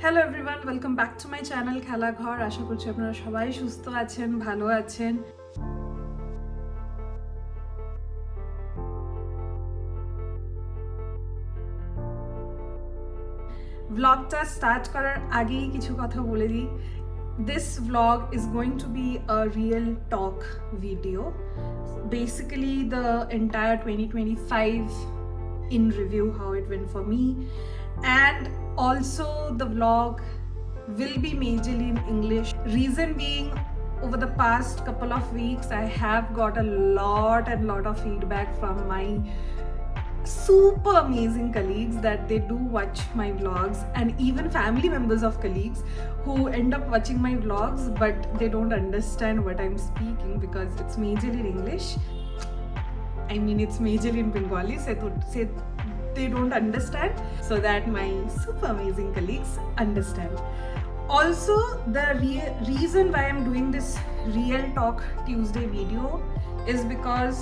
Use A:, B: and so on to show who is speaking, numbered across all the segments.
A: Hello everyone, welcome back to my channel Khelaghor. আশা করছি আপনারা সবাই সুস্থ আছেন, ভালো আছেন। ব্লগটা স্টার্ট করার আগেই কিছু কথা বলে দিই। This vlog is going to be a real talk video. Basically the entire 2025 in review, how it went for me, and also the vlog will be majorly in English. Reason being, over the past couple of weeks I have got a lot of feedback from my super amazing colleagues that they do watch my vlogs, and even family members of colleagues who end up watching my vlogs but they don't understand what I'm speaking because it's majorly in English. I mean, it's majorly in Bengali, so they don't understand, so that my super amazing colleagues understand. Also, the reason why I'm doing this Real Talk Tuesday video is because,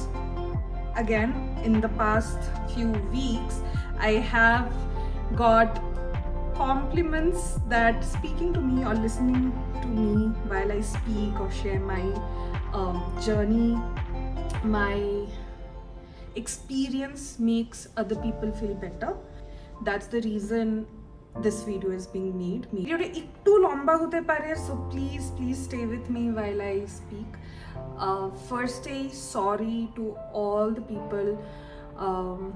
A: again, in the past few weeks, I have got compliments that speaking to me or listening to me while I speak or share my journey, my experience makes other people feel better. That's the reason this video is being made. ভিডিওটা একটু লম্বা হতে পারে, so please stay with me while I speak. Firstly, sorry to all the people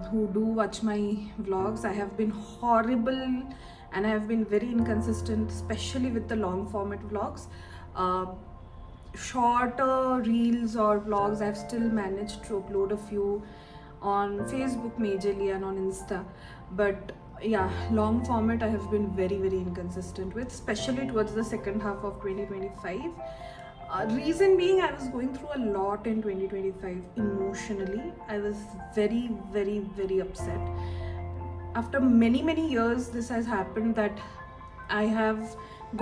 A: who do watch my vlogs. I have been horrible and I have been very inconsistent, especially with the long format vlogs. Shorter reels or vlogs, I've still managed to upload a few on Facebook majorly and on Insta, but yeah, long format I have been very inconsistent with, especially towards the second half of 2025. Reason being, I was going through a lot in 2025 emotionally. I was very upset. After many years this has happened, that I have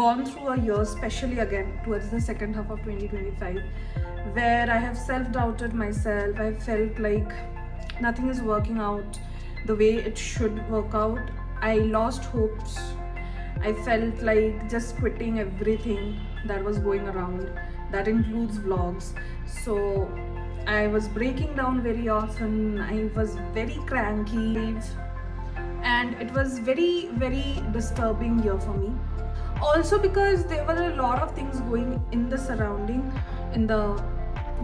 A: gone through a year, especially again towards the second half of 2025, where I have self-doubted myself. I felt like nothing is working out the way it should work out. I lost hopes. I felt like just quitting everything that was going around. That includes vlogs. So I was breaking down very often. I was very cranky, and it was very disturbing year for me. Also because there were a lot of things going in the surrounding in the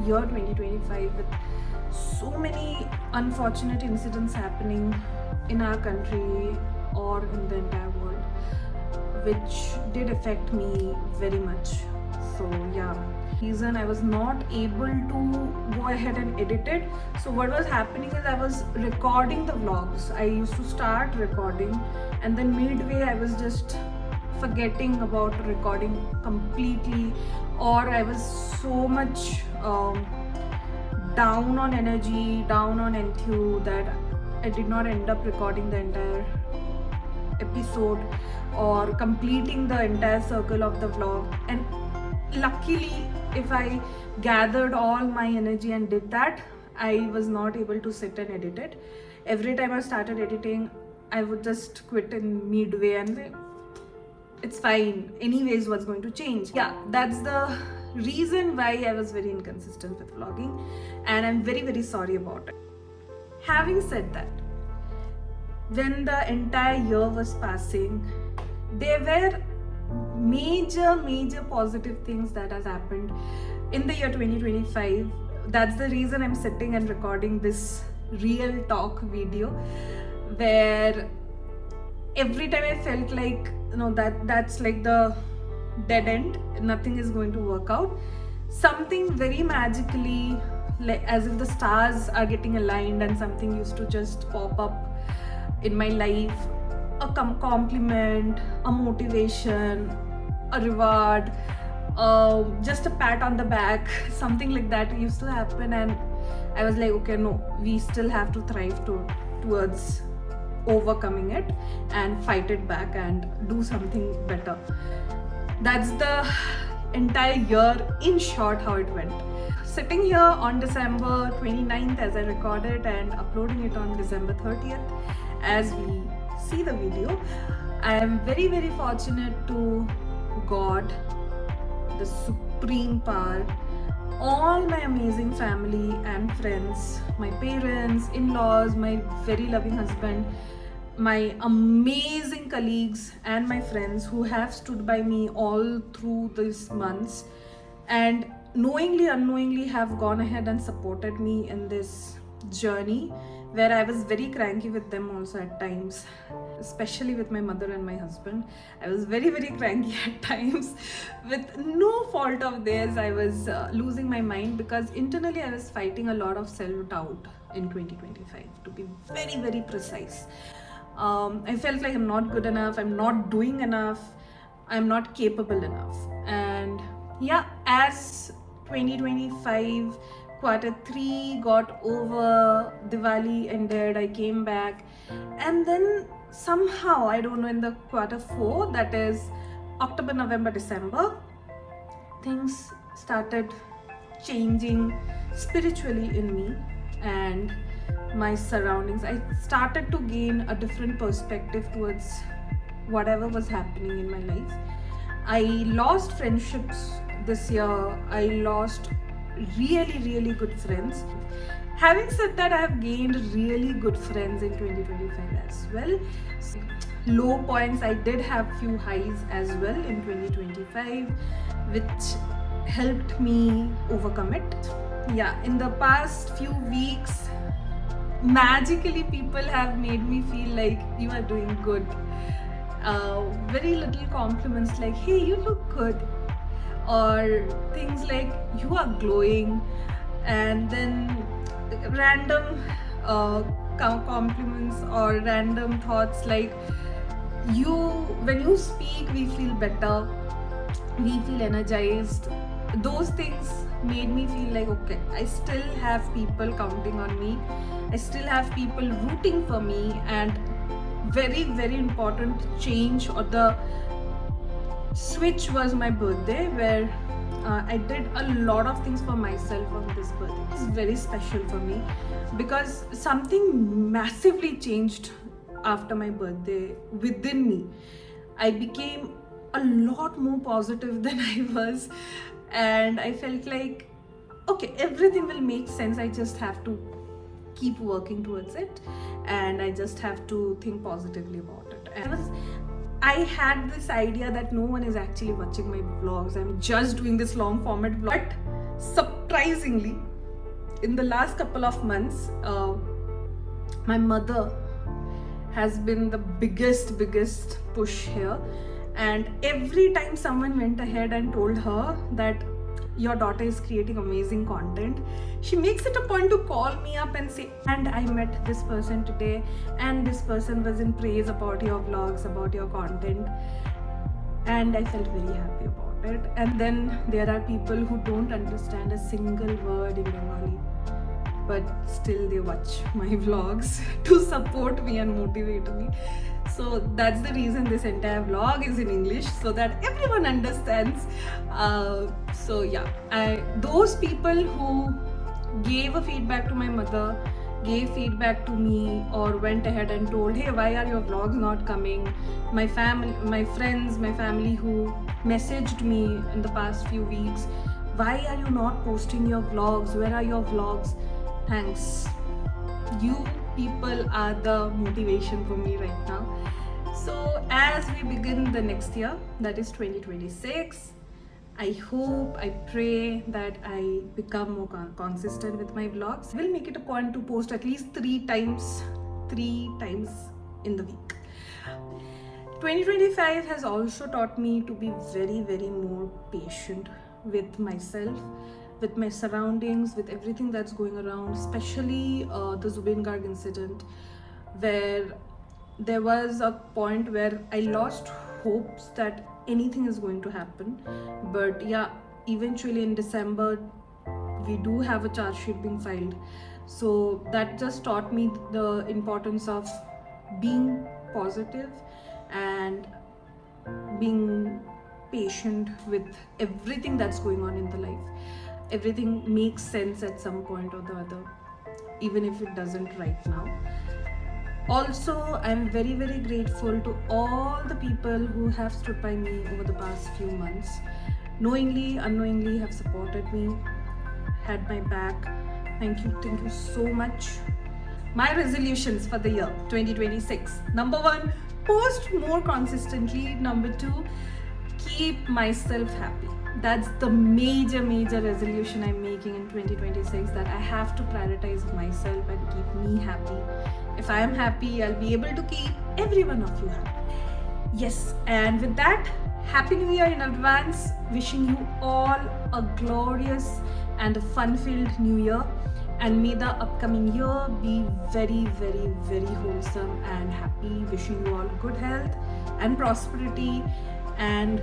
A: year 2025, with so many unfortunate incidents happening in our country or in the entire world, which did affect me very much. So yeah, reason I was not able to go ahead and edit it. So what was happening is I was recording the vlogs. I used to start recording, and then midway I was just forgetting about recording completely, or I was so much down on energy, down on enthuse, that I did not end up recording the entire episode or completing the entire circle of the vlog. And luckily, if I gathered all my energy and did that, I was not able to sit and edit it. Every time I started editing, I would just quit in midway and say, it's fine, anyways, what's going to change? Yeah, that's the reason why I was very inconsistent with vlogging, and I'm very sorry about it. Having said that, when the entire year was passing, there were major positive things that has happened in the year 2025. That's the reason I'm sitting and recording this Real Talk video, where every time I felt like, you know, that's like the dead end, nothing is going to work out, something very magically, like as if the stars are getting aligned and something used to just pop up in my life. A compliment, a motivation, a reward, just a pat on the back, something like that used to happen, and I was like, okay, no, we still have to thrive towards overcoming it and fight it back and do something better. That's the entire year in short how it went. Sitting here on December 29th as I recorded, and uploading it on December 30th as we see the video. I am very, very fortunate to God, the supreme power, all my amazing family and friends, my parents, in-laws, my very loving husband, my amazing colleagues and my friends who have stood by me all through these months and knowingly unknowingly have gone ahead and supported me in this journey where I was very cranky with them also at times, especially with my mother and my husband. I was very, very cranky at times with no fault of theirs. I was losing my mind because internally I was fighting a lot of self-doubt in 2025, to be very, very precise. I felt like I'm not good enough, I'm not doing enough, I'm not capable enough. And yeah, as 2025 quarter 3 got over, Diwali ended, I came back, and then somehow, I don't know, in the quarter 4, that is October, November, December, things started changing spiritually in me and my surroundings. I started to gain a different perspective towards whatever was happening in my life. I lost friendships this year. I lost really, really good friends. Having said that, I have gained really good friends in 2025 as well. So, low points, I did have few highs as well in 2025, which helped me overcome it. Yeah, in the past few weeks, magically people have made me feel like you are doing good. Very little compliments like, hey, you look good, or things like, you are glowing, and then random compliments or random thoughts like, when you speak, we feel better, we feel energized. Those things made me feel like, okay, I still have people counting on me, I still have people rooting for me. And very, very important change or the switch was my birthday, where I did a lot of things for myself on this birthday. It's very special for me because something massively changed after my birthday within me. I became a lot more positive than I was, and I felt like, okay, everything will make sense. I just have to keep working towards it, and I just have to think positively about it. And I had this idea that no one is actually watching my vlogs, I'm just doing this long format vlog. But surprisingly, in the last couple of months, my mother has been the biggest push here. And every time someone went ahead and told her that your daughter is creating amazing content, she makes it a point to call me up and say, and I met this person today, and this person was in praise about your vlogs, about your content. And I felt very happy about it. And then there are people who don't understand a single word in Bengali, but still they watch my vlogs to support me and motivate me. So that's the reason this entire vlog is in English, so that everyone understands. So yeah, those people who gave a feedback to my mother, gave feedback to me, or went ahead and told, hey, why are your vlogs not coming? My family, my friends, my family who messaged me in the past few weeks, why are you not posting your vlogs? Where are your vlogs? Thanks. You people are the motivation for me right now. So as we begin the next year, that is 2026, I hope, I pray that I become more consistent with my vlogs. I will make it a point to post at least 3 times in the week. 2025 has also taught me to be very, very more patient with myself, with my surroundings, with everything that's going around, especially the Zubin Garg incident, where there was a point where I lost hopes that anything is going to happen. But yeah, eventually in December, we do have a charge sheet being filed. So that just taught me the importance of being positive and being patient with everything that's going on in the life. Everything makes sense at some point or the other, even if it doesn't right now. Also, I'm very, very grateful to all the people who have stood by me over the past few months, knowingly, unknowingly have supported me, had my back. Thank you so much. My resolutions for the year 2026: number one, post more consistently. Number two, keep myself happy. That's the major resolution I'm making in 2026, that I have to prioritize myself and keep me happy. If I am happy, I'll be able to keep every one of you happy. Yes, and with that, Happy New Year in advance. Wishing you all a glorious and a fun filled new year. And may the upcoming year be very wholesome and happy. Wishing you all good health and prosperity. And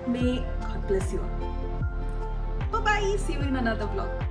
A: may God bless you all. Bye bye. See you in another vlog.